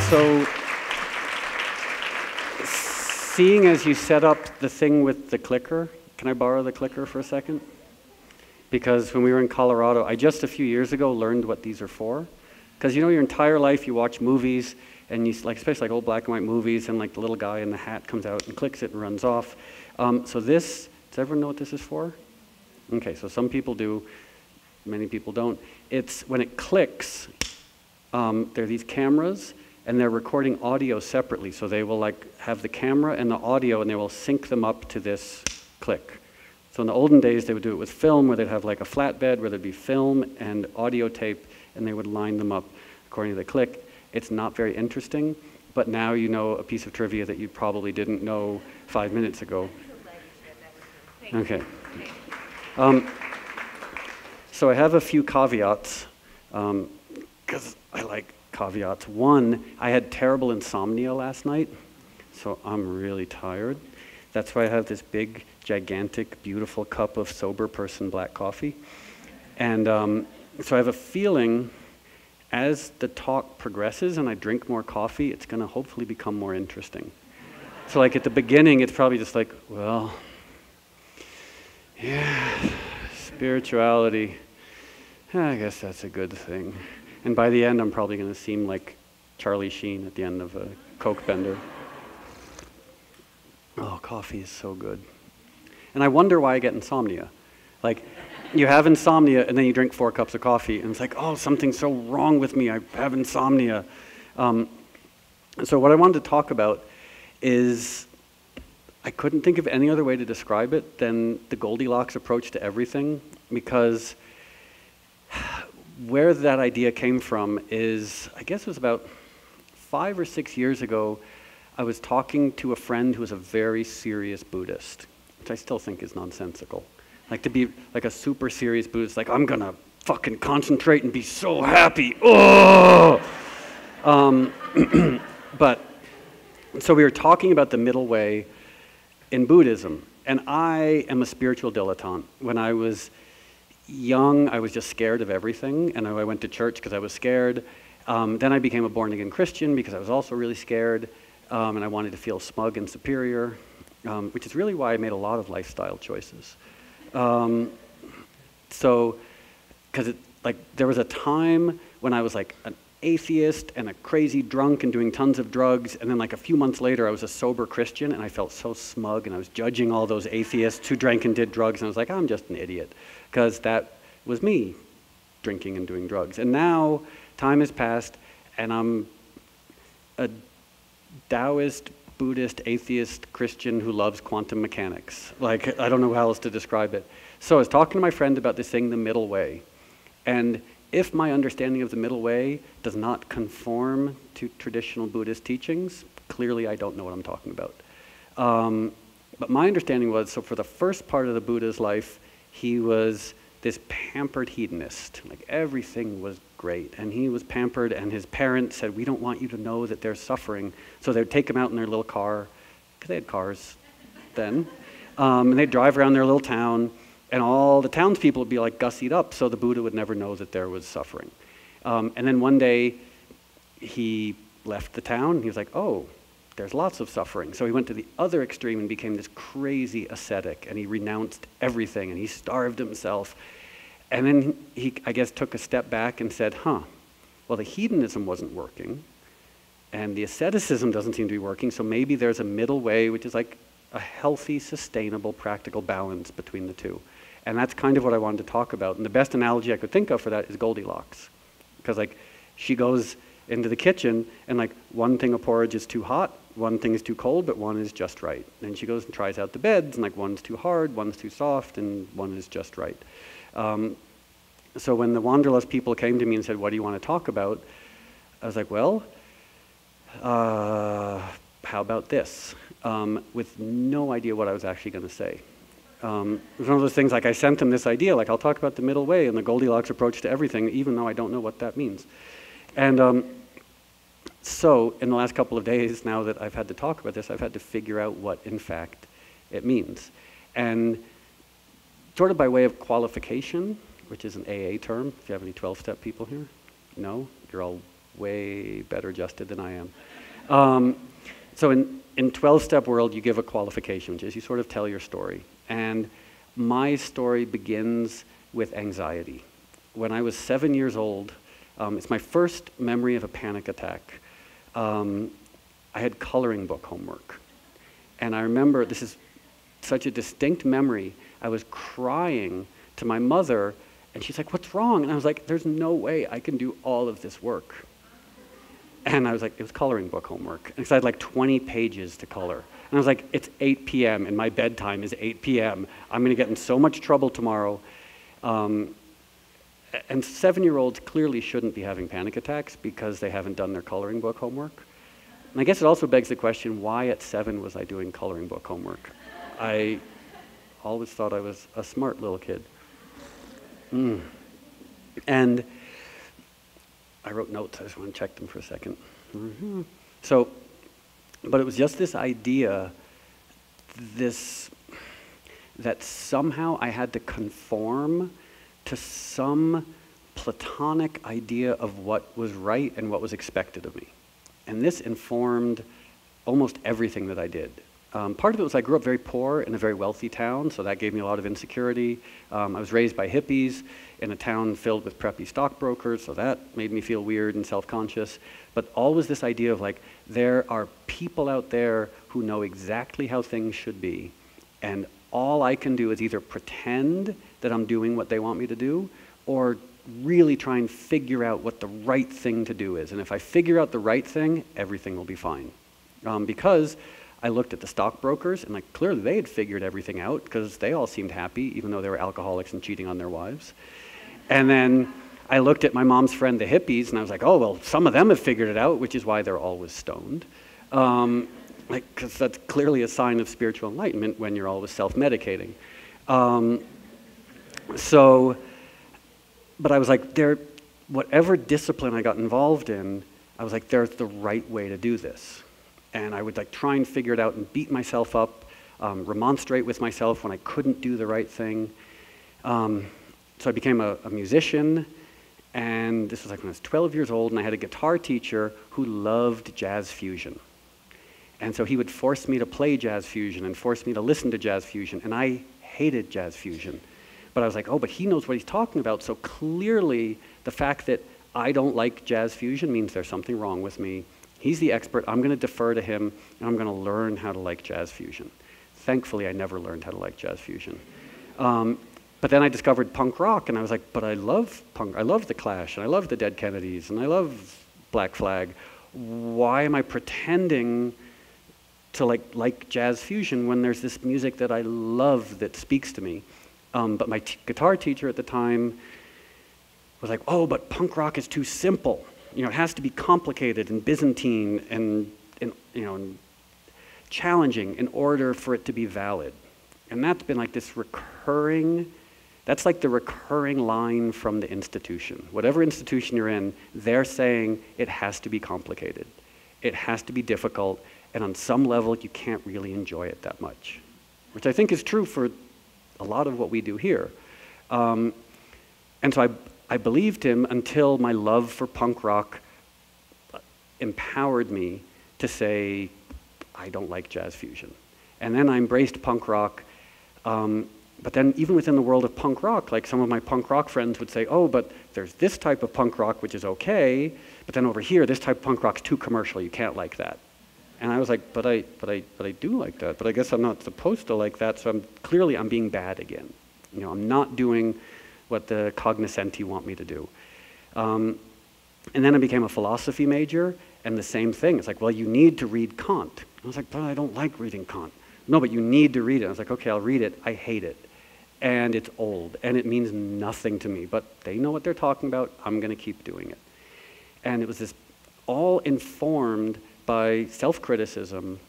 So, seeing as you set up the thing with the clicker, can I borrow the clicker for a second? Because when we were in Colorado, I just a few years ago learned what these are for. Because you know, your entire life you watch movies, and you like, especially like old black and white movies, and like the little guy in the hat comes out and clicks it and runs off. So this, does everyone know what this is for? Okay, so some people do, many people don't. It's when it clicks, there are these cameras, and they're recording audio separately. So they will like have the camera and the audio, and they will sync them up to this click. So in the olden days, they would do it with film, where they'd have like a flatbed where there'd be film and audio tape, and they would line them up according to the click. It's not very interesting, but now you know a piece of trivia that you probably didn't know 5 minutes ago. Okay. So I have a few caveats, because I like caveats. One, I had terrible insomnia last night, so I'm really tired. That's why I have this big, gigantic, beautiful cup of sober person black coffee. And so I have a feeling as the talk progresses and I drink more coffee, it's going to hopefully become more interesting. So like at the beginning, it's probably just like, well, yeah, spirituality, I guess that's a good thing. And by the end, I'm probably going to seem like Charlie Sheen at the end of a Coke bender. Oh, coffee is so good. And I wonder why I get insomnia. Like, you have insomnia, and then you drink 4 cups of coffee, and it's like, oh, something's so wrong with me. I have insomnia. So what I wanted to talk about is, I couldn't think of any other way to describe it than the Goldilocks approach to everything, because where that idea came from is, I guess it was about 5 or 6 years ago, I was talking to a friend who was a very serious Buddhist, which I still think is nonsensical. Like to be like a super serious Buddhist, like I'm gonna fucking concentrate and be so happy. Oh! But, so we were talking about the middle way in Buddhism, and I am a spiritual dilettante. When I was young, I was just scared of everything, and I went to church because I was scared. Then I became a born-again Christian because I was also really scared, and I wanted to feel smug and superior, which is really why I made a lot of lifestyle choices. So, because like there was a time when I was like an atheist and a crazy drunk and doing tons of drugs, and then like a few months later I was a sober Christian, and I felt so smug, and I was judging all those atheists who drank and did drugs, and I was like, I'm just an idiot, because that was me, drinking and doing drugs. And now time has passed, and I'm a Taoist, Buddhist, atheist, Christian who loves quantum mechanics. Like, I don't know how else to describe it. So I was talking to my friend about this thing, the middle way. And if my understanding of the middle way does not conform to traditional Buddhist teachings, clearly I don't know what I'm talking about. But my understanding was, so for the first part of the Buddha's life, he was this pampered hedonist. Like everything was great, and he was pampered, and his parents said, we don't want you to know that they're suffering. So they'd take him out in their little car, because they had cars then, and they'd drive around their little town, and all the townspeople would be like gussied up, so the Buddha would never know that there was suffering. And then one day, he left the town, and he was like, oh, there's lots of suffering. So he went to the other extreme and became this crazy ascetic, and he renounced everything, and he starved himself. And then he, I guess, took a step back and said, well, the hedonism wasn't working, and the asceticism doesn't seem to be working, so maybe there's a middle way, which is like a healthy, sustainable, practical balance between the two. And that's kind of what I wanted to talk about. And the best analogy I could think of for that is Goldilocks. Because like, she goes into the kitchen, and like one thing of porridge is too hot, one thing is too cold, but one is just right. Then she goes and tries out the beds, and like one's too hard, one's too soft, and one is just right. So when the Wanderlust people came to me and said, what do you want to talk about? I was like, well, how about this? With no idea what I was actually going to say. It was one of those things, like I sent them this idea, like I'll talk about the middle way and the Goldilocks approach to everything, even though I don't know what that means. And so in the last couple of days, now that I've had to talk about this, I've had to figure out what, in fact, it means. And sort of by way of qualification, which is an AA term, if you have any 12-step people here, no? You're all way better adjusted than I am. So in 12-step world, you give a qualification, which is you sort of tell your story. And my story begins with anxiety. When I was 7 years old, it's my first memory of a panic attack. I had coloring book homework. And I remember, this is such a distinct memory, I was crying to my mother, and she's like, "What's wrong?" And I was like, "There's no way I can do all of this work." And I was like, it was coloring book homework. And so I had like 20 pages to color. And I was like, it's 8 p.m. and my bedtime is 8 p.m. I'm going to get in so much trouble tomorrow. And 7-year-olds clearly shouldn't be having panic attacks because they haven't done their coloring book homework. And I guess it also begs the question, why at 7 was I doing coloring book homework? I always thought I was a smart little kid. And I wrote notes, I just want to check them for a second. So, but it was just this idea, that somehow I had to conform to some platonic idea of what was right and what was expected of me. And this informed almost everything that I did. Part of it was I grew up very poor in a very wealthy town, so that gave me a lot of insecurity. I was raised by hippies in a town filled with preppy stockbrokers, so that made me feel weird and self-conscious. But always this idea of like, there are people out there who know exactly how things should be, and all I can do is either pretend that I'm doing what they want me to do, or really try and figure out what the right thing to do is. And if I figure out the right thing, everything will be fine. Because I looked at the stockbrokers, and like clearly they had figured everything out because they all seemed happy, even though they were alcoholics and cheating on their wives. And then I looked at my mom's friend, the hippies, and I was like, oh, well, some of them have figured it out, which is why they're always stoned. Because that's clearly a sign of spiritual enlightenment when you're always self-medicating. But I was like, whatever discipline I got involved in, I was like, there's the right way to do this. And I would like try and figure it out and beat myself up, remonstrate with myself when I couldn't do the right thing. So I became a musician, and this was like when I was 12 years old, and I had a guitar teacher who loved jazz fusion. And so he would force me to play jazz fusion and force me to listen to jazz fusion, and I hated jazz fusion. But I was like, oh, but he knows what he's talking about, so clearly the fact that I don't like jazz fusion means there's something wrong with me. He's the expert, I'm going to defer to him, and I'm going to learn how to like jazz fusion. Thankfully, I never learned how to like jazz fusion. But then I discovered punk rock, and I was like, but I love punk, I love The Clash, and I love the Dead Kennedys, and I love Black Flag. Why am I pretending to like jazz fusion when there's this music that I love that speaks to me? But my guitar teacher at the time was like, oh, but punk rock is too simple. You know, it has to be complicated and Byzantine and challenging in order for it to be valid. And that's been like this recurring, that's like the recurring line from the institution. Whatever institution you're in, they're saying it has to be complicated. It has to be difficult, and on some level, you can't really enjoy it that much, which I think is true for a lot of what we do here. And so I believed him until my love for punk rock empowered me to say, I don't like jazz fusion. And then I embraced punk rock. But then even within the world of punk rock, like some of my punk rock friends would say, oh, but there's this type of punk rock which is okay, but then over here, this type of punk rock's too commercial, you can't like that. And I was like, but I do like that, but I guess I'm not supposed to like that, so clearly I'm being bad again. You know, I'm not doing what the cognoscenti want me to do. And then I became a philosophy major, and the same thing. It's like, well, you need to read Kant. I was like, but I don't like reading Kant. No, but you need to read it. I was like, okay, I'll read it. I hate it. And it's old, and it means nothing to me, but they know what they're talking about. I'm going to keep doing it. And it was this all informed by self-criticism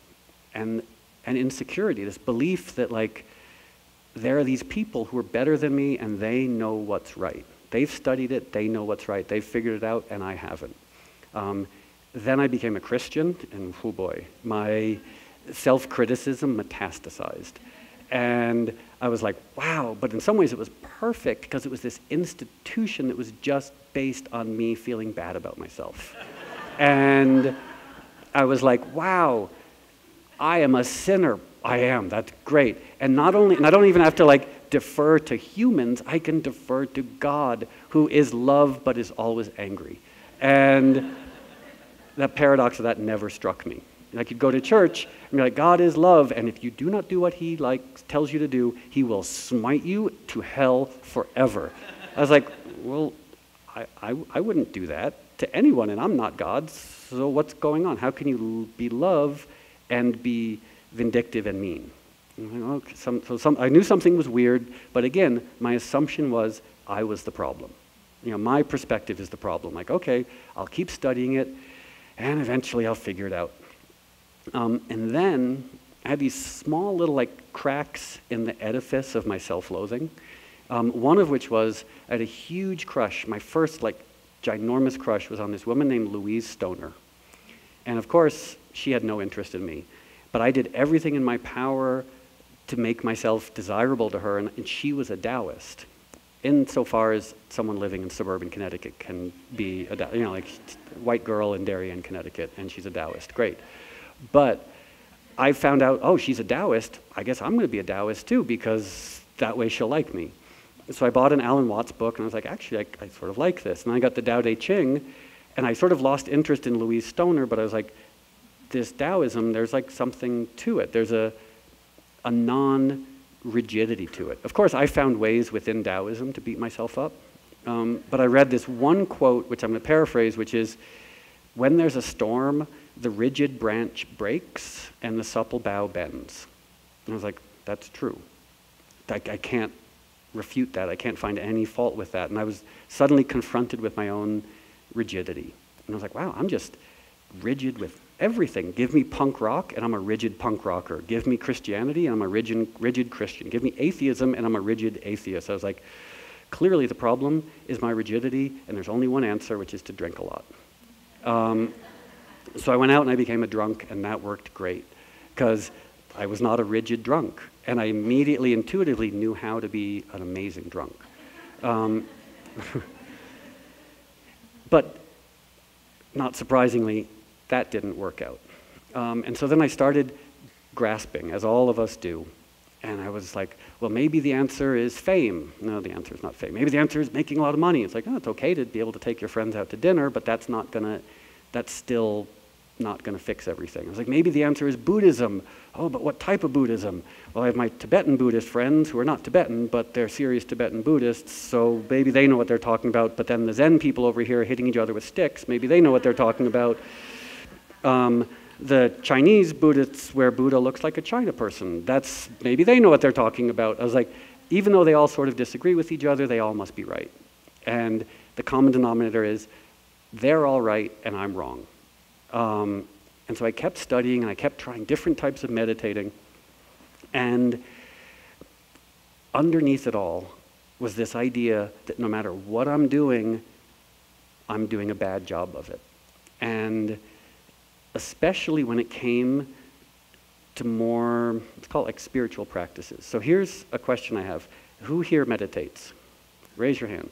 and insecurity, this belief that like there are these people who are better than me and they know what's right. They've studied it, they know what's right, they've figured it out, and I haven't. Then I became a Christian, and oh boy, my self-criticism metastasized. And I was like, wow, but in some ways it was perfect because it was this institution that was just based on me feeling bad about myself. And I was like, wow, I am a sinner. I am, that's great. And I don't even have to like defer to humans, I can defer to God, who is love but is always angry. And the paradox of that never struck me. Like, you'd go to church and be like, God is love, and if you do not do what he tells you to do, he will smite you to hell forever. I was like, well, I wouldn't do that to anyone, and I'm not God, so what's going on? How can you be love and be vindictive and mean? Okay, I knew something was weird, but again, my assumption was I was the problem. You know, my perspective is the problem. Like, okay, I'll keep studying it, and eventually I'll figure it out. And then I had these small little like cracks in the edifice of my self-loathing. One of which was I had a huge crush. My first like ginormous crush was on this woman named Louise Stoner. And of course, she had no interest in me. But I did everything in my power to make myself desirable to her, and she was a Taoist. Insofar as someone living in suburban Connecticut can be a, you know, like white girl in Darien, Connecticut, and she's a Taoist, great. But I found out, oh, she's a Taoist, I guess I'm gonna be a Taoist too, because that way she'll like me. So I bought an Alan Watts book, and I was like, actually, I sort of like this. And I got the Tao Te Ching, and I sort of lost interest in Louise Stoner, but I was like, this Taoism, there's like something to it. There's a non-rigidity to it. Of course, I found ways within Taoism to beat myself up, but I read this one quote, which I'm going to paraphrase, which is, when there's a storm, the rigid branch breaks and the supple bough bends. And I was like, that's true. I can't refute that. I can't find any fault with that. And I was suddenly confronted with my own rigidity. And I was like, wow, I'm just rigid with everything. Give me punk rock, and I'm a rigid punk rocker. Give me Christianity, and I'm a rigid Christian. Give me atheism, and I'm a rigid atheist. I was like, clearly the problem is my rigidity, and there's only one answer, which is to drink a lot. So I went out and I became a drunk, and that worked great, because I was not a rigid drunk, and I immediately, intuitively knew how to be an amazing drunk. But not surprisingly, that didn't work out. And so then I started grasping, as all of us do. And I was like, well, maybe the answer is fame. No, the answer is not fame. Maybe the answer is making a lot of money. It's like, oh, it's okay to be able to take your friends out to dinner, but that's still not gonna fix everything. I was like, maybe the answer is Buddhism. Oh, but what type of Buddhism? Well, I have my Tibetan Buddhist friends who are not Tibetan, but they're serious Tibetan Buddhists, so maybe they know what they're talking about, but then the Zen people over here hitting each other with sticks, maybe they know what they're talking about. The Chinese Buddhists where Buddha looks like a China person, maybe they know what they're talking about. I was like, even though they all sort of disagree with each other, they all must be right. And the common denominator is, they're all right and I'm wrong. And so I kept studying, and I kept trying different types of meditating, and underneath it all was this idea that no matter what I'm doing a bad job of it. And especially when it came to more, let's call it like spiritual practices. So here's a question I have. Who here meditates? Raise your hand.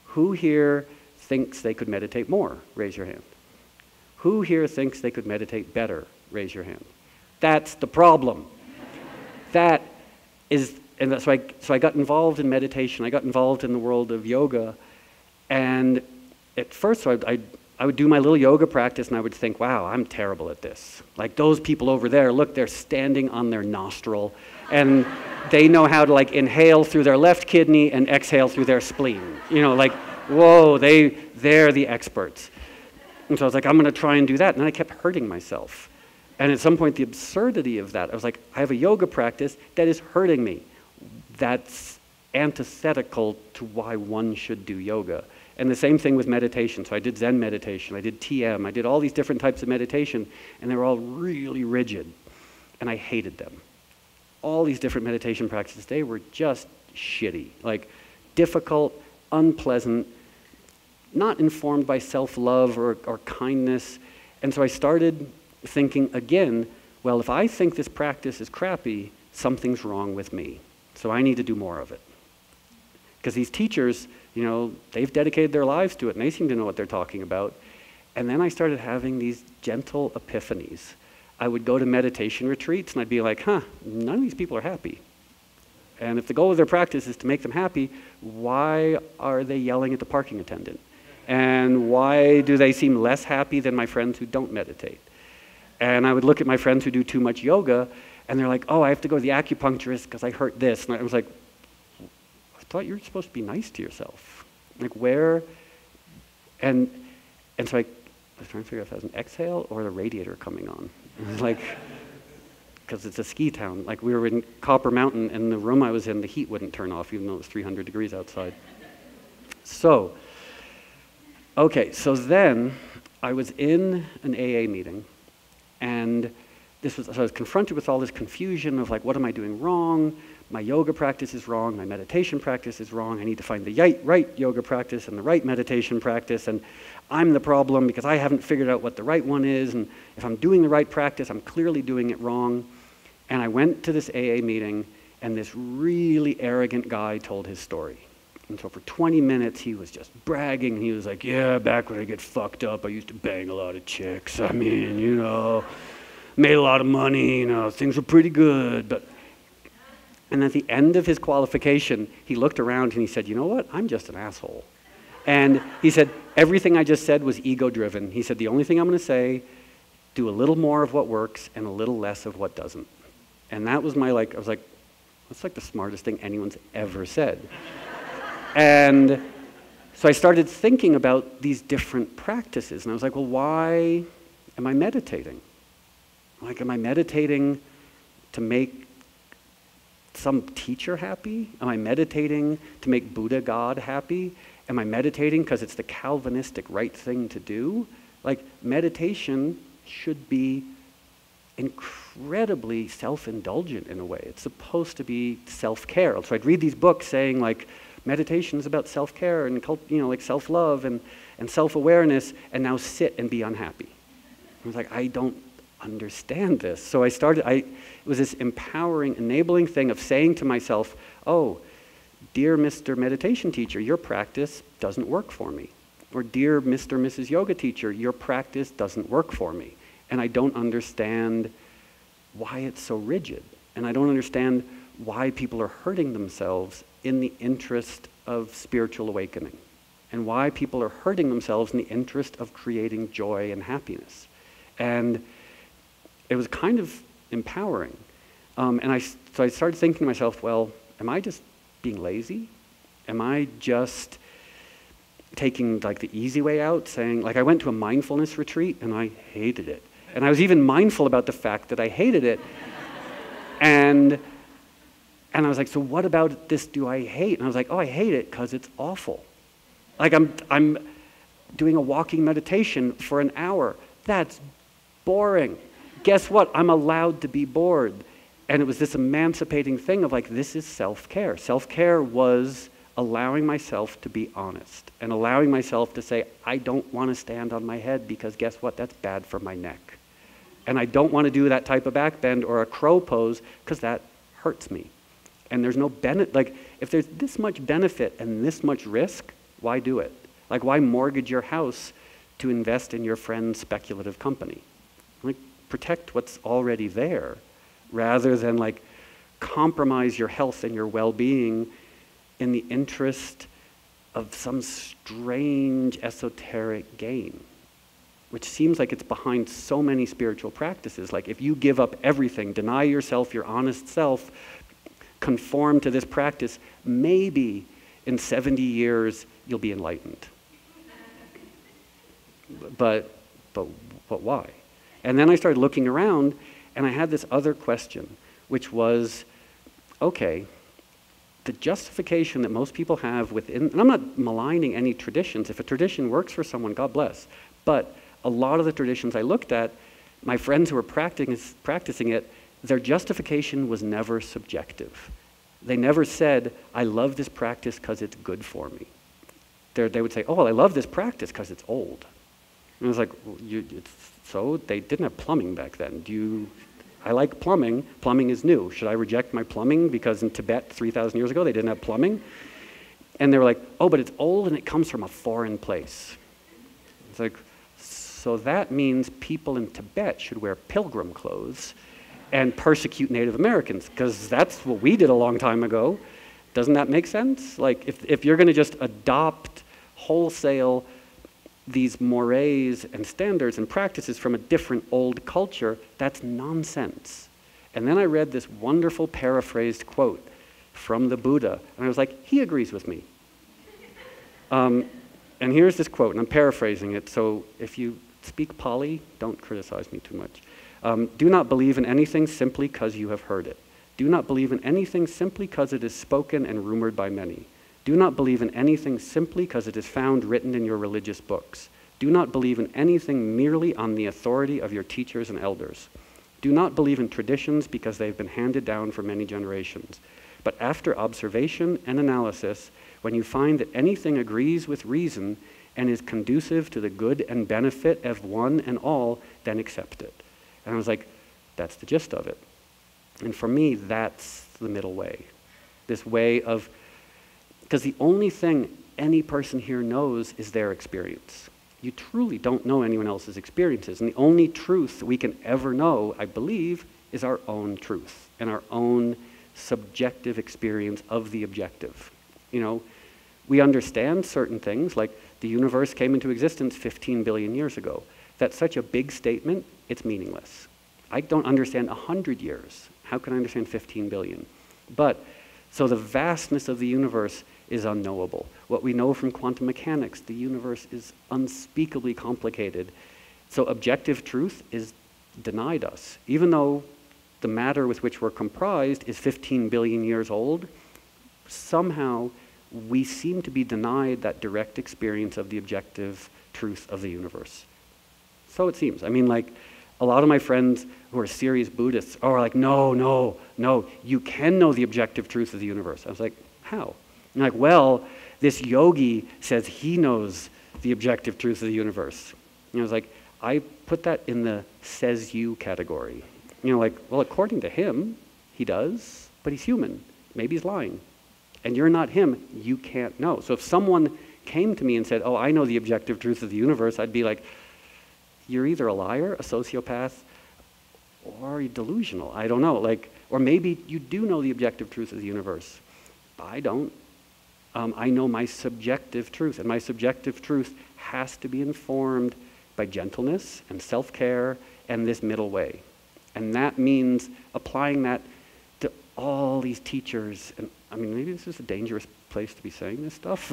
Who here thinks they could meditate more? Raise your hand. Who here thinks they could meditate better? Raise your hand. That's the problem. That is, and so I got involved in meditation. I got involved in the world of yoga, and at first, so I would do my little yoga practice, and I would think, wow, I'm terrible at this. Like those people over there, look, they're standing on their nostril, and they know how to like inhale through their left kidney and exhale through their spleen. You know, like, whoa, they're the experts. And so I was like, I'm gonna try and do that, and then I kept hurting myself. And at some point, the absurdity of that, I was like, I have a yoga practice that is hurting me. That's antithetical to why one should do yoga. And the same thing with meditation. So I did Zen meditation, I did TM, I did all these different types of meditation, and they were all really rigid, and I hated them. All these different meditation practices, they were just shitty, like difficult, unpleasant, not informed by self-love or kindness. And so I started thinking again, well, if I think this practice is crappy, something's wrong with me. So I need to do more of it. Because these teachers, you know, they've dedicated their lives to it, and they seem to know what they're talking about. And then I started having these gentle epiphanies. I would go to meditation retreats and I'd be like, none of these people are happy. And if the goal of their practice is to make them happy, why are they yelling at the parking attendant? And why do they seem less happy than my friends who don't meditate? And I would look at my friends who do too much yoga, and they're like, oh, I have to go to the acupuncturist because I hurt this. And I was like, I thought you were supposed to be nice to yourself. Like where? And so I was trying to figure out if that was an exhale or the radiator coming on. Like, because it's a ski town. Like we were in Copper Mountain, and the room I was in, the heat wouldn't turn off even though it was 300 degrees outside. So, okay, so then I was in an AA meeting, and so I was confronted with all this confusion of like, what am I doing wrong? My yoga practice is wrong, my meditation practice is wrong, I need to find the right yoga practice and the right meditation practice, and I'm the problem because I haven't figured out what the right one is, and if I'm doing the right practice, I'm clearly doing it wrong. And I went to this AA meeting, and this really arrogant guy told his story. And so for 20 minutes, he was just bragging, and he was like, yeah, back when I get fucked up, I used to bang a lot of chicks. I mean, you know, made a lot of money, you know, things were pretty good. And at the end of his qualification, he looked around and he said, you know what, I'm just an asshole. And he said, everything I just said was ego-driven. He said, the only thing I'm going to say, do a little more of what works and a little less of what doesn't. And that was my, I was like, that's like the smartest thing anyone's ever said. And so I started thinking about these different practices. And I was like, well, why am I meditating? Like, am I meditating to make some teacher happy? Am I meditating to make Buddha God happy? Am I meditating because it's the Calvinistic right thing to do? Like, meditation should be incredibly self-indulgent in a way. It's supposed to be self-care. So I'd read these books saying like, meditation is about self-care and like self-love and self-awareness, and now sit and be unhappy. I was like, I don't understand this. So it was this empowering, enabling thing of saying to myself, oh, dear Mr. Meditation teacher, your practice doesn't work for me. Or dear Mr. and Mrs. Yoga teacher, your practice doesn't work for me. And I don't understand why it's so rigid. And I don't understand why people are hurting themselves in the interest of spiritual awakening. And why people are hurting themselves in the interest of creating joy and happiness. And it was kind of empowering. So I started thinking to myself, well, am I just being lazy? Am I just taking like the easy way out, saying, like I went to a mindfulness retreat and I hated it. And I was even mindful about the fact that I hated it. And I was like, so what about this do I hate? And I was like, oh, I hate it because it's awful. Like I'm doing a walking meditation for an hour. That's boring. Guess what? I'm allowed to be bored. And it was this emancipating thing of like, this is self-care. Self-care was allowing myself to be honest and allowing myself to say, I don't want to stand on my head because guess what? That's bad for my neck. And I don't want to do that type of back bend or a crow pose because that hurts me. And there's no benefit. Like, if there's this much benefit and this much risk, why do it? Like, why mortgage your house to invest in your friend's speculative company? Like, protect what's already there rather than like compromise your health and your well-being in the interest of some strange esoteric gain, which seems like it's behind so many spiritual practices. Like if you give up everything, deny yourself, your honest self, conform to this practice, maybe in 70 years you'll be enlightened. But why? And then I started looking around and I had this other question, which was, okay, the justification that most people have within, and I'm not maligning any traditions. If a tradition works for someone, God bless. But a lot of the traditions I looked at, my friends who were practicing it, their justification was never subjective. They never said, I love this practice because it's good for me. They would say, oh, well, I love this practice because it's old. And I was like, so they didn't have plumbing back then. I like plumbing. Plumbing is new. Should I reject my plumbing because in Tibet 3,000 years ago they didn't have plumbing? And they were like, oh, but it's old and it comes from a foreign place. It's like, so that means people in Tibet should wear pilgrim clothes and persecute Native Americans, because that's what we did a long time ago. Doesn't that make sense? Like, if you're going to just adopt wholesale these mores and standards and practices from a different old culture, that's nonsense. And then I read this wonderful paraphrased quote from the Buddha, and I was like, he agrees with me. And here's this quote, and I'm paraphrasing it, so if you speak Pali, don't criticize me too much. Do not believe in anything simply because you have heard it. Do not believe in anything simply because it is spoken and rumored by many. Do not believe in anything simply because it is found written in your religious books. Do not believe in anything merely on the authority of your teachers and elders. Do not believe in traditions because they've been handed down for many generations. But after observation and analysis, when you find that anything agrees with reason and is conducive to the good and benefit of one and all, then accept it. And I was like, that's the gist of it. And for me, that's the middle way. This way of, because the only thing any person here knows is their experience. You truly don't know anyone else's experiences. And the only truth we can ever know, I believe, is our own truth and our own subjective experience of the objective. You know, we understand certain things, like the universe came into existence 15 billion years ago. That's such a big statement, it's meaningless. I don't understand 100 years. How can I understand 15 billion? But, so the vastness of the universe is unknowable. What we know from quantum mechanics, the universe is unspeakably complicated. So objective truth is denied us. Even though the matter with which we're comprised is 15 billion years old, somehow we seem to be denied that direct experience of the objective truth of the universe. So it seems. I mean, like, a lot of my friends who are serious Buddhists are like, no, you can know the objective truth of the universe. I was like, how? And like, well, this yogi says he knows the objective truth of the universe. And I was like, I put that in the says you category. You know, like, well, according to him, he does, but he's human. Maybe he's lying. And you're not him, you can't know. So if someone came to me and said, oh, I know the objective truth of the universe, I'd be like, you're either a liar, a sociopath, or you're delusional. I don't know. Like, or maybe you do know the objective truth of the universe. I don't. I know my subjective truth, and my subjective truth has to be informed by gentleness and self-care and this middle way. And that means applying that to all these teachers. And I mean, maybe this is a dangerous place to be saying this stuff.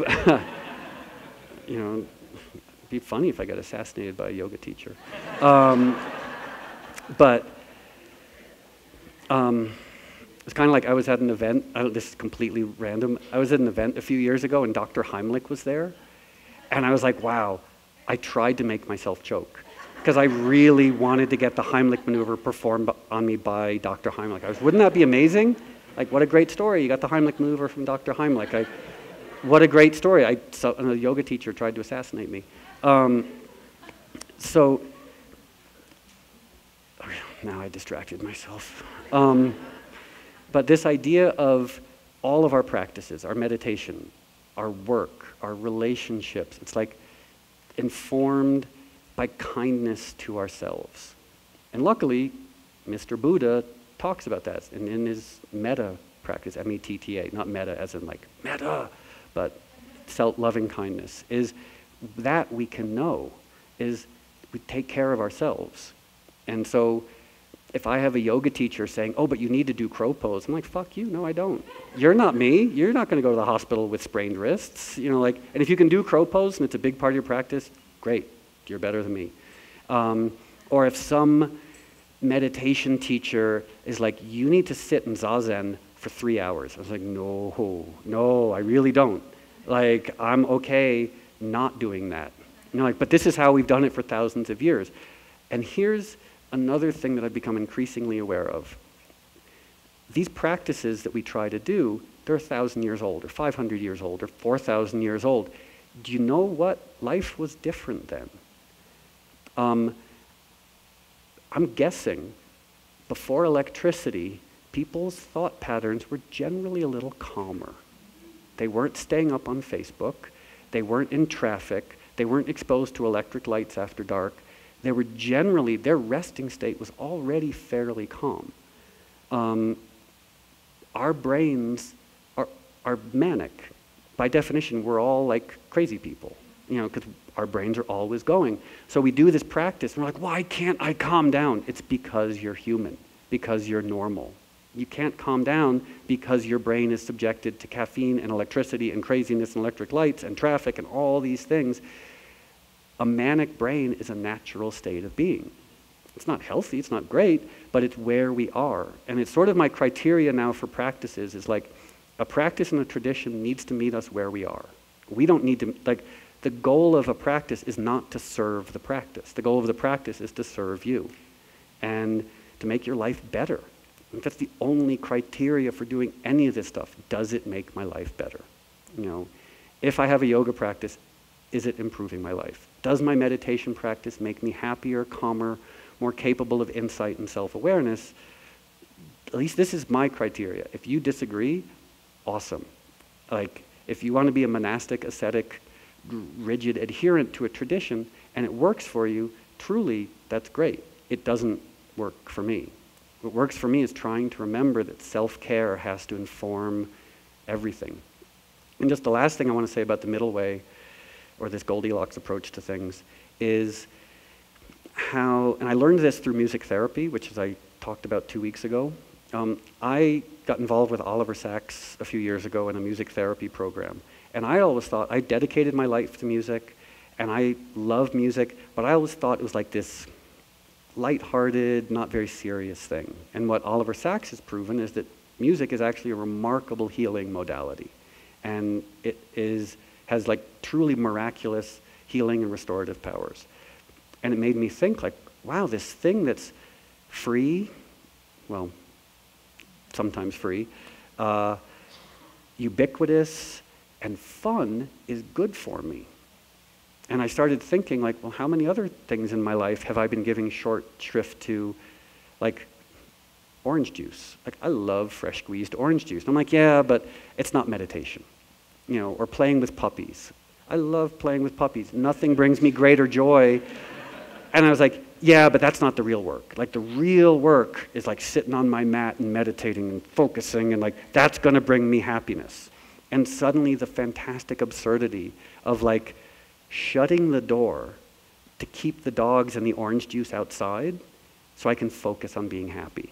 You know, it'd be funny if I got assassinated by a yoga teacher. But it's kind of like I was at an event, this is completely random. I was at an event a few years ago and Dr. Heimlich was there. And I was like, wow, I tried to make myself choke because I really wanted to get the Heimlich Maneuver performed on me by Dr. Heimlich. Wouldn't that be amazing? Like, what a great story. You got the Heimlich Maneuver from Dr. Heimlich. What a great story. A yoga teacher tried to assassinate me. So, now I distracted myself. But this idea of all of our practices, our meditation, our work, our relationships, it's like informed by kindness to ourselves. And luckily, Mr. Buddha talks about that in his metta practice, M-E-T-T-A, not metta as in like metta, but self-loving kindness, is that we can know, is we take care of ourselves. And so if I have a yoga teacher saying, oh, but you need to do crow pose, I'm like, fuck you, no, I don't. You're not me. You're not going to go to the hospital with sprained wrists. You know, like, and if you can do crow pose and it's a big part of your practice, great, you're better than me. Or if some meditation teacher is like, you need to sit in zazen for 3 hours. I was like, no, I really don't. Like, I'm okay not doing that. You know, like, but this is how we've done it for thousands of years. And here's another thing that I've become increasingly aware of. These practices that we try to do, they're 1,000 years old, or 500 years old, or 4,000 years old. Do you know what? Life was different then. I'm guessing before electricity, people's thought patterns were generally a little calmer. They weren't staying up on Facebook. They weren't in traffic. They weren't exposed to electric lights after dark. they were generally, their resting state was already fairly calm. Our brains are manic. By definition, we're all like crazy people, you know, because our brains are always going. So we do this practice, and we're like, why can't I calm down? It's because you're human, because you're normal. You can't calm down because your brain is subjected to caffeine and electricity and craziness and electric lights and traffic and all these things. A manic brain is a natural state of being. It's not healthy, it's not great, but it's where we are. And it's sort of my criteria now for practices is like, a practice and a tradition needs to meet us where we are. We don't need to, like, the goal of a practice is not to serve the practice. The goal of the practice is to serve you and to make your life better. And that's the only criteria for doing any of this stuff. Does it make my life better? You know, if I have a yoga practice, is it improving my life? Does my meditation practice make me happier, calmer, more capable of insight and self-awareness? At least this is my criteria. If you disagree, awesome. Like, if you want to be a monastic, ascetic, rigid adherent to a tradition, and it works for you, truly, that's great. It doesn't work for me. What works for me is trying to remember that self-care has to inform everything. And just the last thing I want to say about the middle way, or this Goldilocks approach to things, is how, and I learned this through music therapy, which as I talked about 2 weeks ago. I got involved with Oliver Sacks a few years ago in a music therapy program. And I always thought, I dedicated my life to music, and I love music, but I always thought it was like this lighthearted, not very serious thing. And what Oliver Sacks has proven is that music is actually a remarkable healing modality. And it has like truly miraculous healing and restorative powers. And it made me think like, wow, this thing that's free, well, sometimes free, ubiquitous, and fun is good for me. And I started thinking like, well, how many other things in my life have I been giving short shrift to, like orange juice? Like, I love fresh squeezed orange juice. And I'm like, yeah, but it's not meditation. You know, or playing with puppies. I love playing with puppies. Nothing brings me greater joy. And I was like, yeah, but that's not the real work. Like, the real work is like sitting on my mat and meditating and focusing, and like, that's gonna bring me happiness. And suddenly the fantastic absurdity of like shutting the door to keep the dogs and the orange juice outside so I can focus on being happy.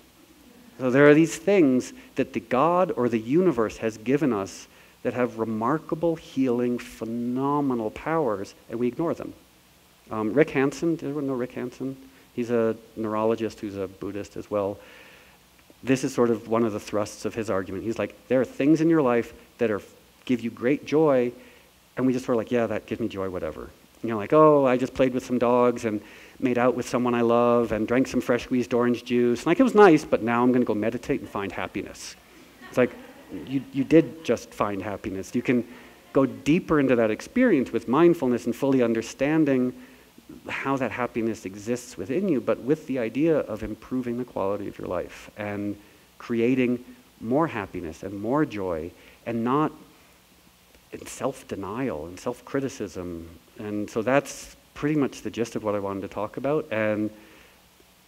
So there are these things that the God or the universe has given us that have remarkable healing, phenomenal powers, and we ignore them. Rick Hansen, does everyone know Rick Hansen? He's a neurologist who's a Buddhist as well. This is sort of one of the thrusts of his argument. He's like, there are things in your life that give you great joy, and we just sort of like, yeah, that gives me joy, whatever. You know, like, oh, I just played with some dogs and made out with someone I love and drank some fresh squeezed orange juice. And like, it was nice, but now I'm going to go meditate and find happiness. It's like, you did just find happiness. You can go deeper into that experience with mindfulness and fully understanding how that happiness exists within you, but with the idea of improving the quality of your life and creating more happiness and more joy, and not in self-denial and self-criticism. And so that's pretty much the gist of what I wanted to talk about. And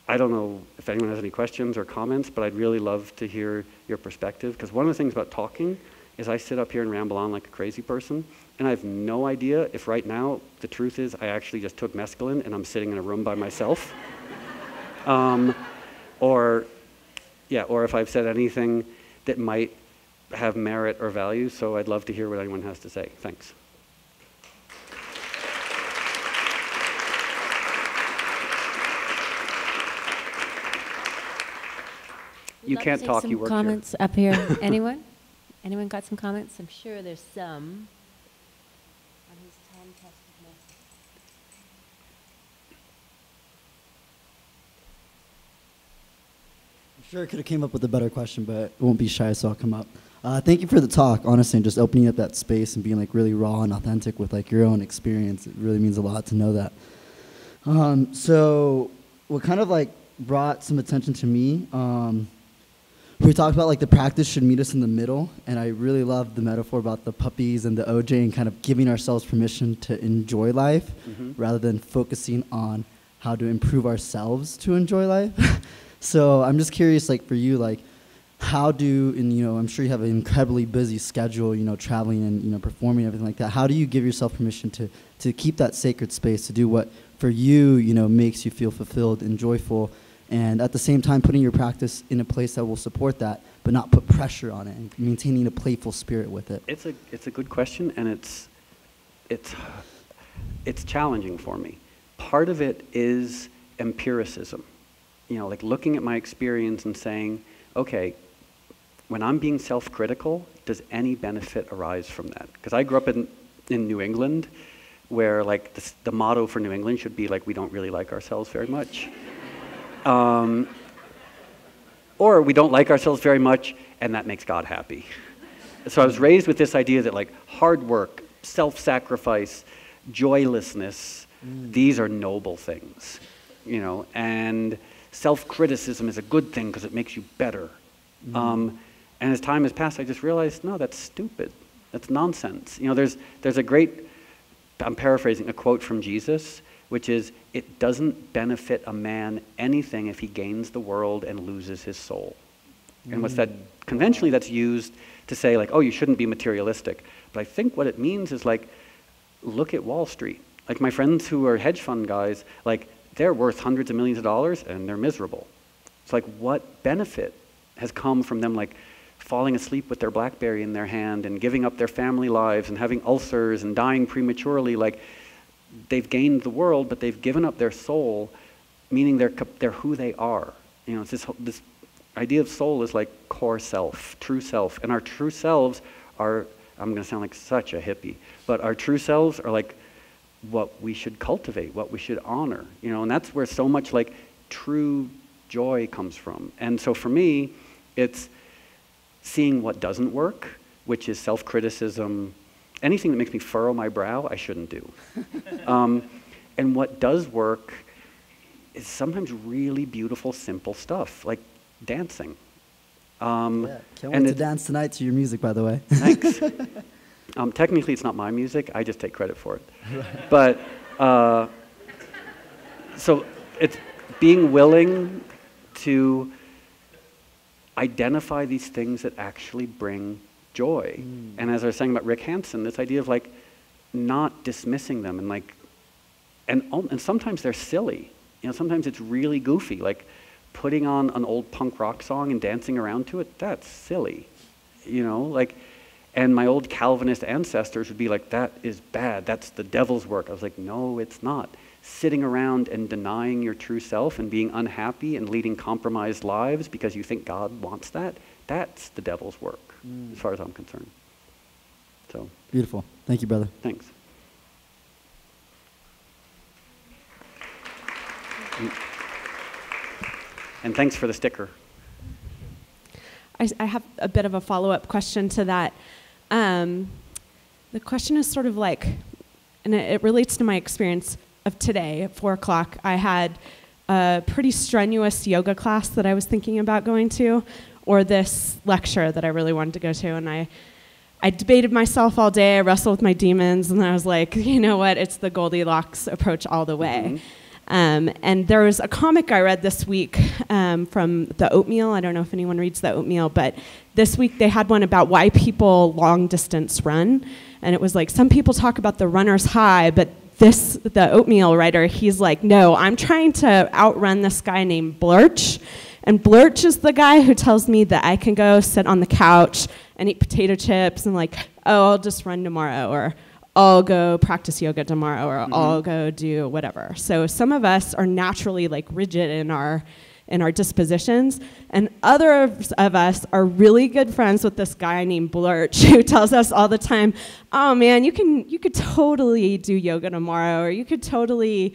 I don't know if anyone has any questions or comments, but I'd really love to hear your perspective, because one of the things about talking is I sit up here and ramble on like a crazy person, and I have no idea if right now the truth is I actually just took mescaline and I'm sitting in a room by myself. Or if I've said anything that might have merit or value, so I'd love to hear what anyone has to say. Thanks. You can't talk, you work here. Comments up here. Anyone? Anyone got some comments? I'm sure there's some. On his time-tested method. I'm sure I could have came up with a better question, but I won't be shy, so I'll come up. Thank you for the talk, honestly, and just opening up that space and being like really raw and authentic with like your own experience. It really means a lot to know that. So what kind of like brought some attention to me, we talked about like the practice should meet us in the middle, and I really love the metaphor about the puppies and the OJ and kind of giving ourselves permission to enjoy life rather than focusing on how to improve ourselves to enjoy life. So I'm just curious, like for you, like how do, and you know, I'm sure you have an incredibly busy schedule, you know, traveling and, you know, performing, everything like that. How do you give yourself permission to keep that sacred space, to do what for you, you know, makes you feel fulfilled and joyful, and at the same time putting your practice in a place that will support that, but not put pressure on it, and maintaining a playful spirit with it? It's a good question, and it's challenging for me. Part of it is empiricism, you know, like looking at my experience and saying, okay, when I'm being self-critical, does any benefit arise from that? Because I grew up in New England, where like the motto for New England should be like, we don't really like ourselves very much. Or we don't like ourselves very much, and that makes God happy. So I was raised with this idea that like hard work, self-sacrifice, joylessness, these are noble things, you know, and self-criticism is a good thing because it makes you better. And as time has passed, I just realized, no, that's stupid. That's nonsense. You know, there's a great, I'm paraphrasing, a quote from Jesus, which is, it doesn't benefit a man anything if he gains the world and loses his soul. And what's that, conventionally that's used to say like, oh, you shouldn't be materialistic. But I think what it means is like, look at Wall Street. Like my friends who are hedge fund guys, like they're worth hundreds of millions of dollars and they're miserable. It's like, what benefit has come from them like falling asleep with their BlackBerry in their hand and giving up their family lives and having ulcers and dying prematurely? Like they've gained the world, but they've given up their soul, meaning they're who they are. You know, it's this idea of soul is like core self, true self. And our true selves are, I'm going to sound like such a hippie, but our true selves are like what we should cultivate, what we should honor, you know, and that's where so much like true joy comes from. And so for me, it's seeing what doesn't work, which is self-criticism. Anything that makes me furrow my brow, I shouldn't do. And what does work is sometimes really beautiful, simple stuff, like dancing. Yeah, can't wait to dance tonight to your music, by the way. Thanks. Technically, it's not my music. I just take credit for it. Right. But, so it's being willing to identify these things that actually bring joy. And as I was saying about Rick Hansen, this idea of like not dismissing them and like, and sometimes they're silly. You know, sometimes it's really goofy, like putting on an old punk rock song and dancing around to it, that's silly. You know, like, and my old Calvinist ancestors would be like, that is bad, that's the devil's work. I was like, no, it's not. Sitting around and denying your true self and being unhappy and leading compromised lives because you think God wants that, that's the devil's work, as far as I'm concerned. So beautiful. Thank you, brother. Thanks. And thanks for the sticker. I have a bit of a follow-up question to that. The question is sort of like, and it relates to my experience of today at 4 o'clock. I had a pretty strenuous yoga class that I was thinking about going to, or this lecture that I really wanted to go to, and I debated myself all day, I wrestled with my demons, and I was like, you know what, it's the Goldilocks approach all the way. And there was a comic I read this week from The Oatmeal. I don't know if anyone reads The Oatmeal, but this week they had one about why people long distance run. And it was like, some people talk about the runner's high, but the Oatmeal writer, he's like, no, I'm trying to outrun this guy named Blurch. And Blurch is the guy who tells me that I can go sit on the couch and eat potato chips and like, oh, I'll just run tomorrow, or I'll go practice yoga tomorrow, or I'll go do whatever. So some of us are naturally like rigid in our dispositions, and others of us are really good friends with this guy named Blurch who tells us all the time, oh man, you could totally do yoga tomorrow, or you could totally,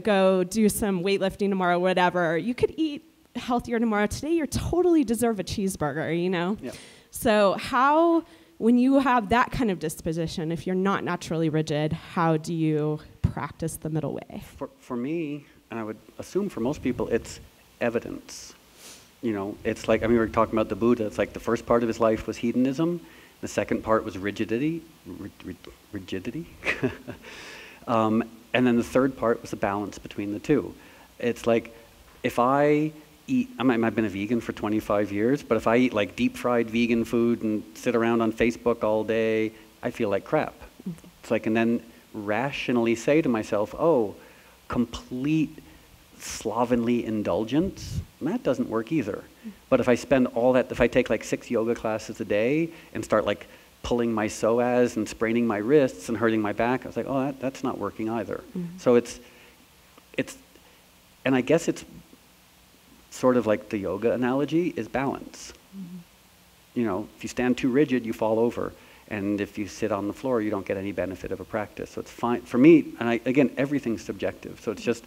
go do some weightlifting tomorrow, whatever. You could eat healthier tomorrow. Today you totally deserve a cheeseburger, Yep. So how, when you have that kind of disposition, if you're not naturally rigid, how do you practice the middle way? For me, and I would assume for most people, it's evidence. It's like, we were talking about the Buddha. It's like the first part of his life was hedonism. The second part was rigidity. Rigidity. And then the third part was the balance between the two. It's like, if I eat, I've been a vegan for 25 years, but if I eat like deep fried vegan food and sit around on Facebook all day, I feel like crap. It's like, and then rationally say to myself, oh, complete slovenly indulgence, that doesn't work either. But if I spend all that, if I take like 6 yoga classes a day and start like pulling my psoas and spraining my wrists and hurting my back, I was like, oh, that's not working either. So it's, and I guess it's sort of like the yoga analogy is balance. You know, if you stand too rigid, you fall over. And if you sit on the floor, you don't get any benefit of a practice. So it's fine. For me, and again, everything's subjective. So it's just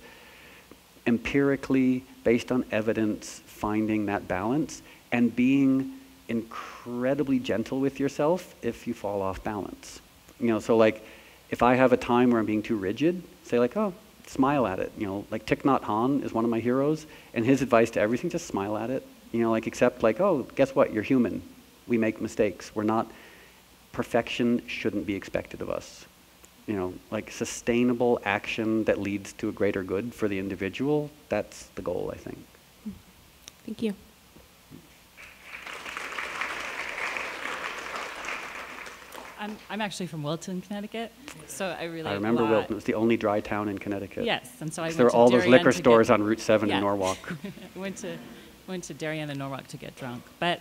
empirically, based on evidence, finding that balance and being incredibly gentle with yourself if you fall off balance. You know, so like, if I have a time where I'm being too rigid, say like, oh, smile at it. You know, like Thich Nhat Hanh is one of my heroes, and his advice to everything, just smile at it. You know, like, accept like, oh, guess what? You're human. We make mistakes. We're not, perfection shouldn't be expected of us. You know, like sustainable action that leads to a greater good for the individual, that's the goal, I think. Thank you. I'm actually from Wilton, Connecticut, so I really. I remember Wilton. It was the only dry town in Connecticut. Yes, and so I went there were to all those Darien liquor to stores get, on Route 7 yeah. in Norwalk. went to Darien and Norwalk to get drunk, but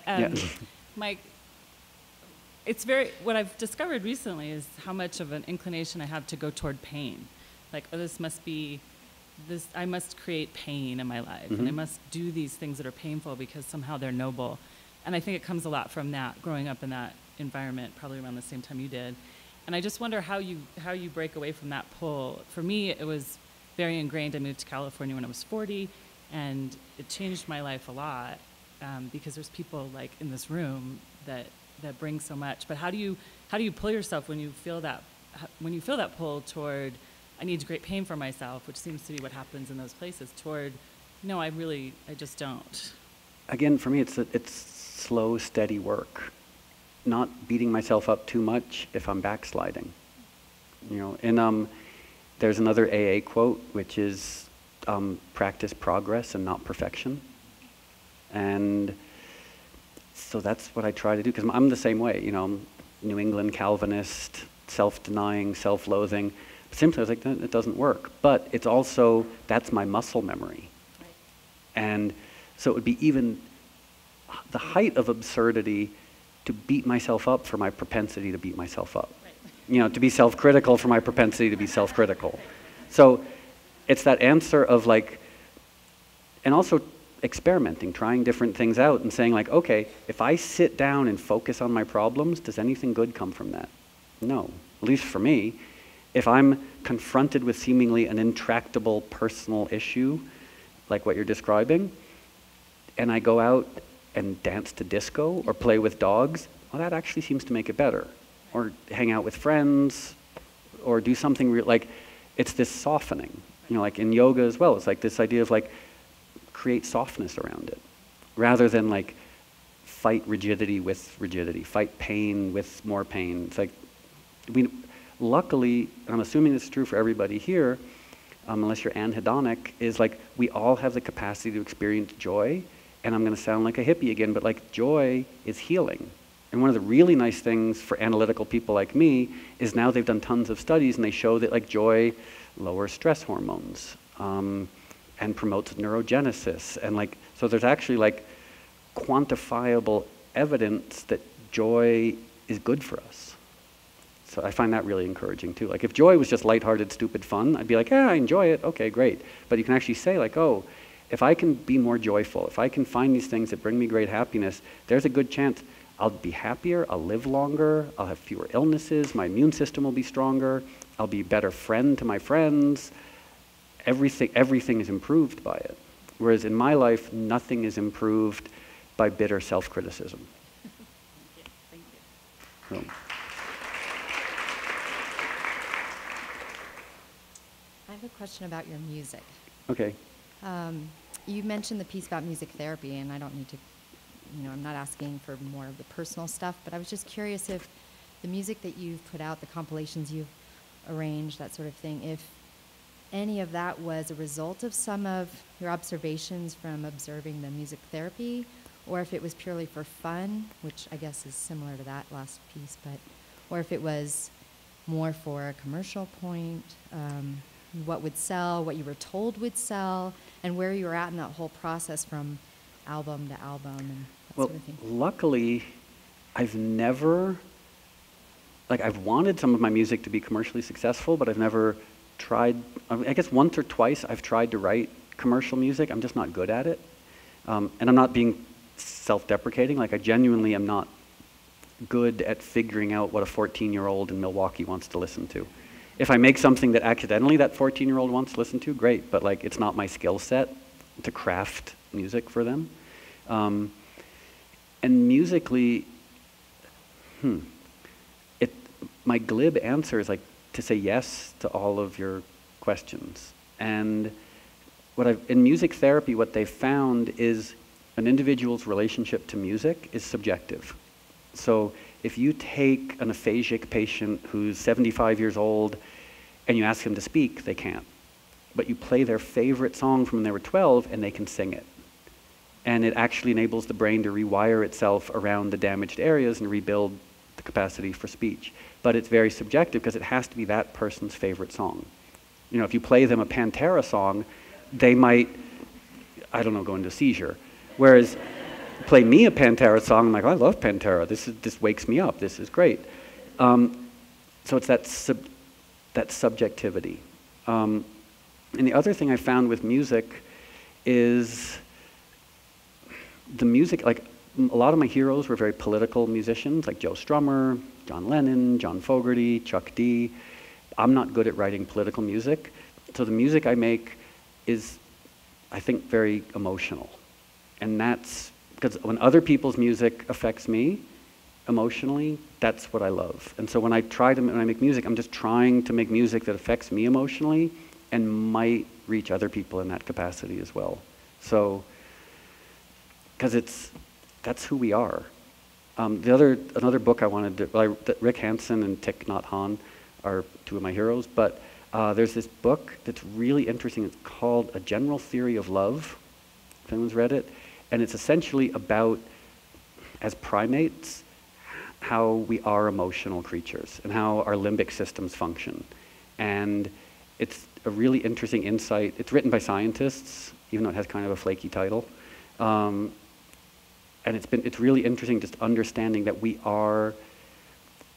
it's very, what I've discovered recently is how much of an inclination I have to go toward pain. Like, oh, I must create pain in my life, and I must do these things that are painful because somehow they're noble. And I think it comes a lot from that, growing up in that environment, probably around the same time you did. And I just wonder how you break away from that pull. For me, it was very ingrained. I moved to California when I was 40, and it changed my life a lot because there's people like in this room that bring so much. But how do you pull yourself when you feel that pull toward, I need to create pain for myself, which seems to be what happens in those places, toward, no, I just don't. Again, for me, it's slow, steady work. Not beating myself up too much if I'm backsliding. You know, and there's another AA quote, which is practice progress and not perfection. And so that's what I try to do, because I'm the same way, you know, I'm New England Calvinist, self-denying, self-loathing. Simply, I was like, it doesn't work. But it's also, that's my muscle memory. Right. And so it would be even the height of absurdity to beat myself up for my propensity to beat myself up. Right. You know, to be self-critical for my propensity to be self-critical. So it's that answer of like, and also experimenting, trying different things out and saying like, okay, if I sit down and focus on my problems, does anything good come from that? No, at least for me. If I'm confronted with seemingly an intractable personal issue, like what you're describing, and I go out and dance to disco or play with dogs, well, that actually seems to make it better. Or hang out with friends, or do something real, like, it's this softening. You know, like in yoga as well, it's like this idea of like, create softness around it, rather than like fight rigidity with rigidity, fight pain with more pain. It's like, luckily, and I'm assuming this is true for everybody here, unless you're anhedonic, is like we all have the capacity to experience joy. And I'm going to sound like a hippie again, but like joy is healing. And one of the really nice things for analytical people like me is now they've done tons of studies and they show that like joy lowers stress hormones and promotes neurogenesis. And like, so there's actually like quantifiable evidence that joy is good for us. So I find that really encouraging too. Like if joy was just lighthearted, stupid fun, I'd be like, yeah, I enjoy it. Okay, great. But you can actually say like, oh, if I can be more joyful, if I can find these things that bring me great happiness, there's a good chance I'll be happier, I'll live longer, I'll have fewer illnesses, my immune system will be stronger, I'll be a better friend to my friends. Everything is improved by it. Whereas in my life, nothing is improved by bitter self-criticism. Thank you. So. I have a question about your music. Okay. You mentioned the piece about music therapy, and I don't need to, I'm not asking for more of the personal stuff, but I was just curious if the music that you've put out, the compilations you've arrange, that sort of thing, if any of that was a result of some of your observations from observing the music therapy, or if it was purely for fun, which I guess is similar to that last piece, or if it was more for a commercial point, what would sell, what you were told would sell, and where you were at in that whole process from album to album and that sort of thing. Luckily, I've never, I've wanted some of my music to be commercially successful, but I've never tried, I guess once or twice I've tried to write commercial music. I'm just not good at it. And I'm not being self-deprecating. I genuinely am not good at figuring out what a 14-year-old in Milwaukee wants to listen to. If I make something that accidentally that 14-year-old wants to listen to, great, but it's not my skill set to craft music for them. And musically, my glib answer is to say yes to all of your questions. And in music therapy, what they found is an individual's relationship to music is subjective. So if you take an aphasic patient who's 75 years old and you ask them to speak, they can't. But you play their favorite song from when they were 12 and they can sing it. And it actually enables the brain to rewire itself around the damaged areas and rebuild the capacity for speech. But it's very subjective because it has to be that person's favorite song. If you play them a Pantera song, they might, I don't know, go into seizure. Whereas play me a Pantera song, I'm like, I love Pantera. This wakes me up. This is great. So it's that subjectivity. And the other thing I found with music is the music, a lot of my heroes were very political musicians, like Joe Strummer, John Lennon, John Fogerty, Chuck D. I'm not good at writing political music. So the music I make is, I think, very emotional. And that's because when other people's music affects me emotionally, that's what I love. And so when I make music, I'm just trying to make music that affects me emotionally and might reach other people in that capacity as well. So, because that's who we are. Another book I wanted to, Rick Hansen and Thich Nhat Hanh are two of my heroes, but there's this book that's really interesting. It's called A General Theory of Love, if anyone's read it. And it's essentially about, as primates, how we are emotional creatures and how our limbic systems function. And it's a really interesting insight. It's written by scientists, even though it has kind of a flaky title. And it's really interesting just understanding that we are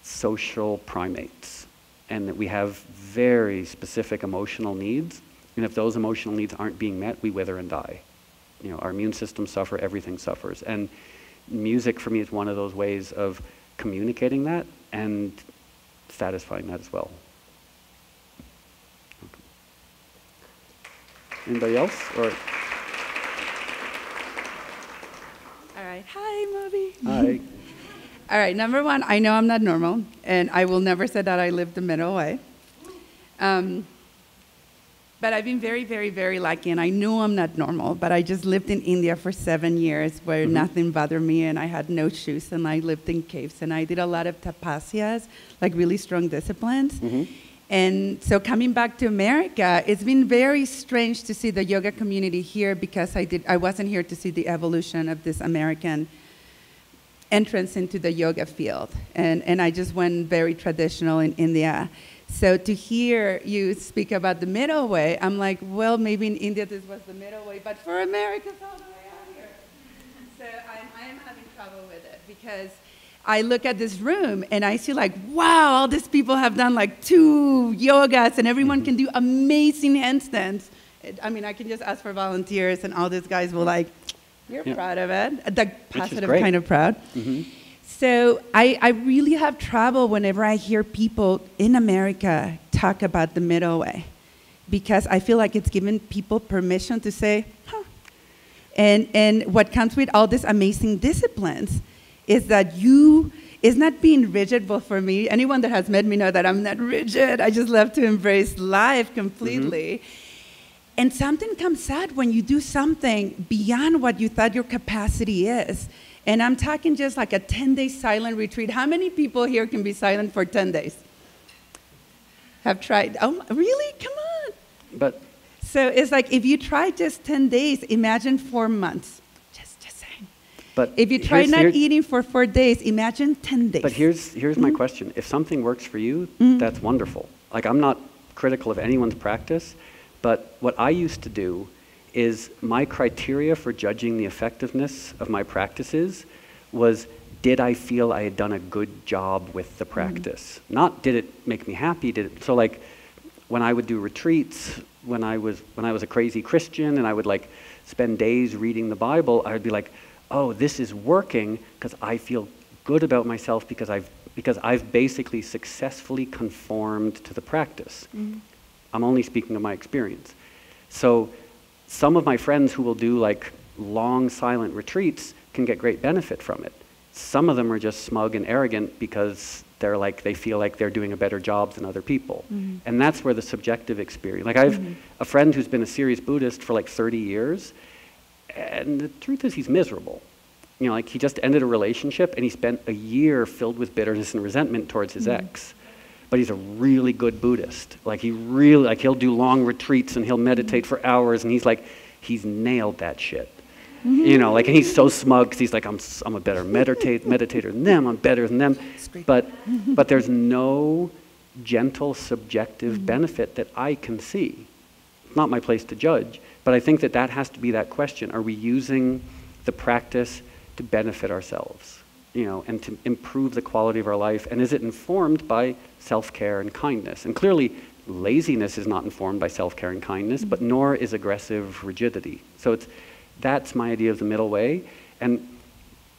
social primates and that we have very specific emotional needs. And if those emotional needs aren't being met, we wither and die. Our immune systems suffer, everything suffers. And music for me is one of those ways of communicating that and satisfying that as well. Anybody else? Or All right. Hi, Moby. hi. All right. Number one, I know I'm not normal, and I will never say that I live the middle way. But I've been very, very, very lucky, and I know I'm not normal, but I just lived in India for 7 years where nothing bothered me, and I had no shoes, and I lived in caves, and I did a lot of tapasyas, really strong disciplines. And so coming back to America, it's been very strange to see the yoga community here because I wasn't here to see the evolution of this American entrance into the yoga field. And I just went very traditional in India. So to hear you speak about the middle way, I'm like, well, maybe in India this was the middle way, but for America, it's all the way out here. So I am having trouble with it because I look at this room and I see wow, all these people have done 2 yogas and everyone can do amazing handstands. I mean, I can just ask for volunteers and all these guys will you're proud of it. The positive kind of proud. So I really have trouble whenever I hear people in America talk about the middle way because I feel like it's given people permission to say, huh. And what comes with all these amazing disciplines is that it's not being rigid, but for me, anyone that has met me know that I'm not rigid. I just love to embrace life completely. And something comes out when you do something beyond what you thought your capacity is. And I'm talking just a 10-day silent retreat. How many people here can be silent for 10 days? have tried. Oh, really? Come on. But So it's like if you try just 10 days, imagine 4 months. Just saying. but If you try not eating for 4 days, imagine 10 days. But here's my question. If something works for you, that's wonderful. Like, I'm not critical of anyone's practice, but what I used to do is my criteria for judging the effectiveness of my practices was, did I feel I had done a good job with the practice? Not did it make me happy, so like when I would do retreats, when I was a crazy Christian and I would like spend days reading the Bible, I would be like, oh, this is working because I feel good about myself because I've basically successfully conformed to the practice. I'm only speaking of my experience. So some of my friends who will do like long silent retreats can get great benefit from it. Some of them are just smug and arrogant because they feel like they're doing a better job than other people. And that's where the subjective experience, like I have a friend who's been a serious Buddhist for like 30 years, and the truth is he's miserable. You know, like he just ended a relationship and he spent a year filled with bitterness and resentment towards his ex. But he's a really good Buddhist. Like he'll do long retreats and he'll meditate for hours, and he's nailed that shit. You know, like, and he's so smug because he's like, I'm a better meditator than them, I'm better than them. But there's no gentle subjective benefit that I can see. It's not my place to judge, but I think that has to be that question. Are we using the practice to benefit ourselves, you know, and to improve the quality of our life? And is it informed by self-care and kindness? And clearly, laziness is not informed by self-care and kindness, but nor is aggressive rigidity. So that's my idea of the middle way. And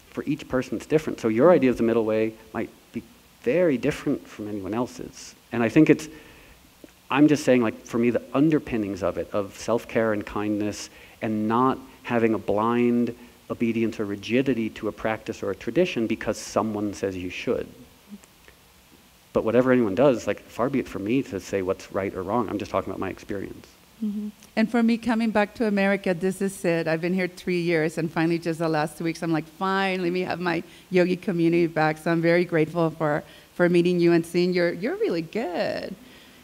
for each person, it's different. So your idea of the middle way might be very different from anyone else's. And I think I'm just saying, like, for me, the underpinnings of it, of self-care and kindness, and not having a blind obedience or rigidity to a practice or a tradition because someone says you should. But whatever anyone does, like, far be it from me to say what's right or wrong. I'm just talking about my experience. And for me, coming back to America, this is it. I've been here 3 years, and finally, just the last 2 weeks, I'm like, fine, let me have my yogi community back. So I'm very grateful for meeting you and seeing you're really good.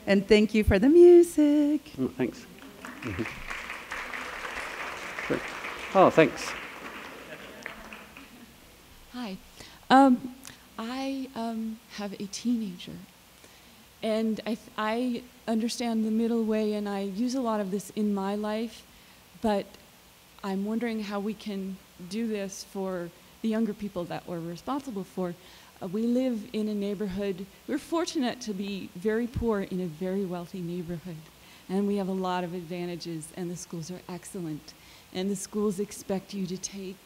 And thank you for the music. Oh, thanks. Great. Oh, thanks. Hi. I have a teenager, and I understand the middle way, and I use a lot of this in my life, but I'm wondering how we can do this for the younger people that we're responsible for. We live in a neighborhood, we're fortunate to be very poor in a very wealthy neighborhood, and we have a lot of advantages, and the schools are excellent, and the schools expect you to take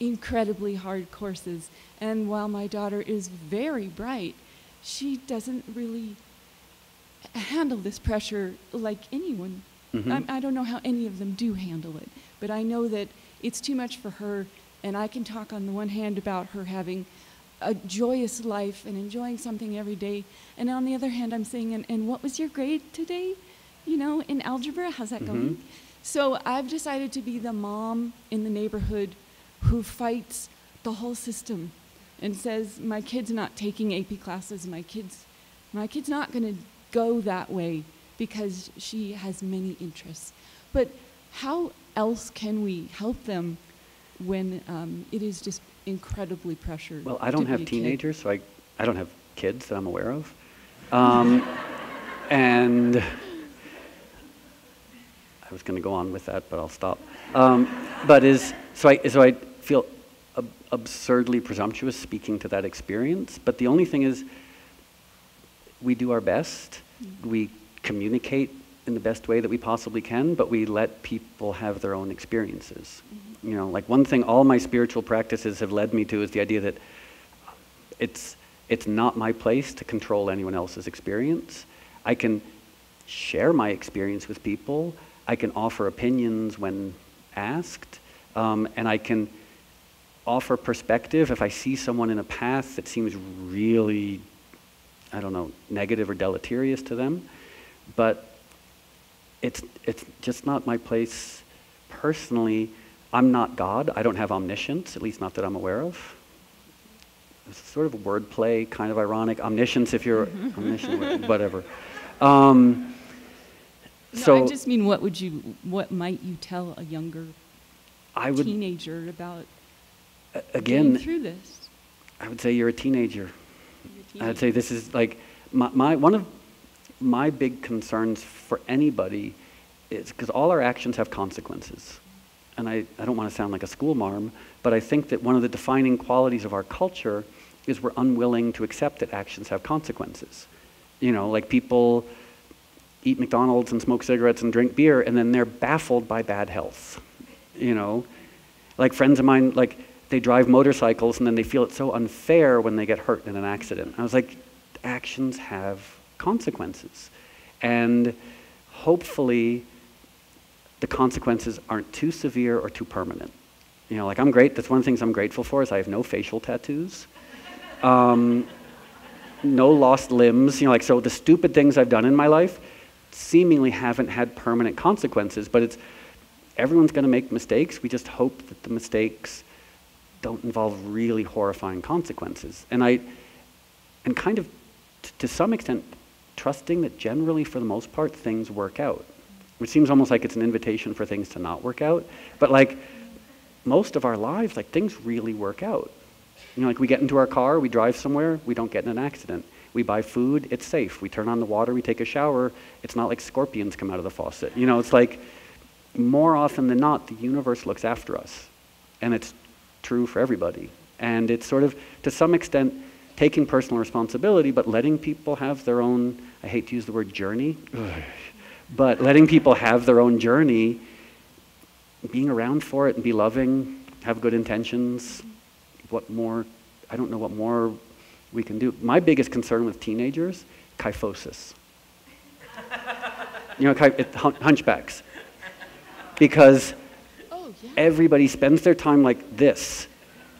incredibly hard courses. And while my daughter is very bright, she doesn't really handle this pressure like anyone. I don't know how any of them do handle it, but I know that it's too much for her, and I can talk on the one hand about her having a joyous life and enjoying something every day, and on the other hand I'm saying, and what was your grade today? You know, in algebra, how's that going? So I've decided to be the mom in the neighborhood who fights the whole system and says, my kid's not taking AP classes, my kid's not going to go that way because she has many interests. But how else can we help them when it is just incredibly pressured? Well, I don't have teenagers, so I don't have kids that I'm aware of. And I was going to go on with that, but I'll stop. So I feel absurdly presumptuous speaking to that experience, but the only thing is we do our best. We communicate in the best way that we possibly can, but we let people have their own experiences. You know, like, one thing all my spiritual practices have led me to is the idea that it's not my place to control anyone else's experience. I can share my experience with people. I can offer opinions when asked, and I can offer perspective if I see someone in a path that seems really, I don't know, negative or deleterious to them. But it's just not my place personally. I'm not God. I don't have omniscience, at least not that I'm aware of. It's sort of a wordplay, kind of ironic. Omniscience, if you're omniscient, whatever. No, So I just mean, what might you tell a younger I would, teenager about again, getting through this? I would say you're a teenager. You're a I'd say this is like, one of my big concerns for anybody is, because all our actions have consequences. And I don't want to sound like a school marm, but I think that one of the defining qualities of our culture is we're unwilling to accept that actions have consequences. You know, like people eat McDonald's and smoke cigarettes and drink beer, and then they're baffled by bad health. You know, like friends of mine, like they drive motorcycles and then they feel it's so unfair when they get hurt in an accident. I was like, actions have consequences. And hopefully the consequences aren't too severe or too permanent. You know, like that's one of the things I'm grateful for is I have no facial tattoos. No lost limbs, you know, like, so the stupid things I've done in my life seemingly haven't had permanent consequences, but everyone's going to make mistakes. We just hope that the mistakes don't involve really horrifying consequences. And kind of, to some extent, trusting that generally, for the most part, things work out, which seems almost like it's an invitation for things to not work out. But like, most of our lives, like, things really work out. You know, like, we get into our car, we drive somewhere, we don't get in an accident. We buy food, it's safe. We turn on the water, we take a shower, it's not like scorpions come out of the faucet. You know, it's like, more often than not, the universe looks after us. And it's true for everybody. And it's sort of, to some extent, taking personal responsibility, but letting people have their own, I hate to use the word journey, but letting people have their own journey, being around for it and be loving, have good intentions. What more, I don't know what more we can do. My biggest concern with teenagers, kyphosis. You know, hunchbacks. Because everybody spends their time like this.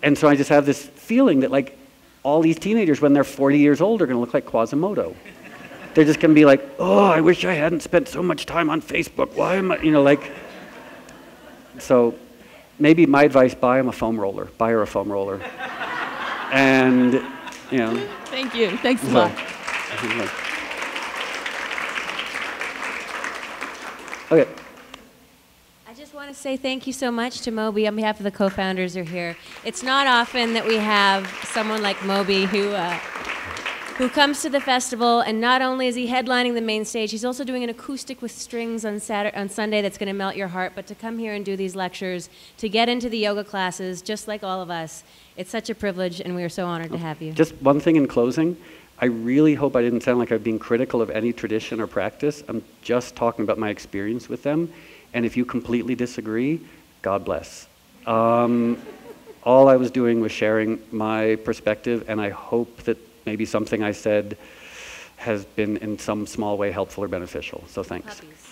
And so I just have this feeling that, like, all these teenagers, when they're 40 years old, are going to look like Quasimodo. They're just going to be like, oh, I wish I hadn't spent so much time on Facebook. Why am I, you know, like. So maybe my advice, buy them a foam roller. Buy her a foam roller. And, you know. Thank you. Thanks a lot. Okay. I just want to say thank you so much to Moby on behalf of the co-founders who are here. It's not often that we have someone like Moby who comes to the festival, and not only is he headlining the main stage, he's also doing an acoustic with strings on Sunday that's going to melt your heart. But to come here and do these lectures, to get into the yoga classes, just like all of us, it's such a privilege, and we are so honored to have you. Just one thing in closing. I really hope I didn't sound like I'm being critical of any tradition or practice. I'm just talking about my experience with them. And if you completely disagree, God bless. All I was doing was sharing my perspective, and I hope that maybe something I said has been in some small way helpful or beneficial. So thanks. Puppies.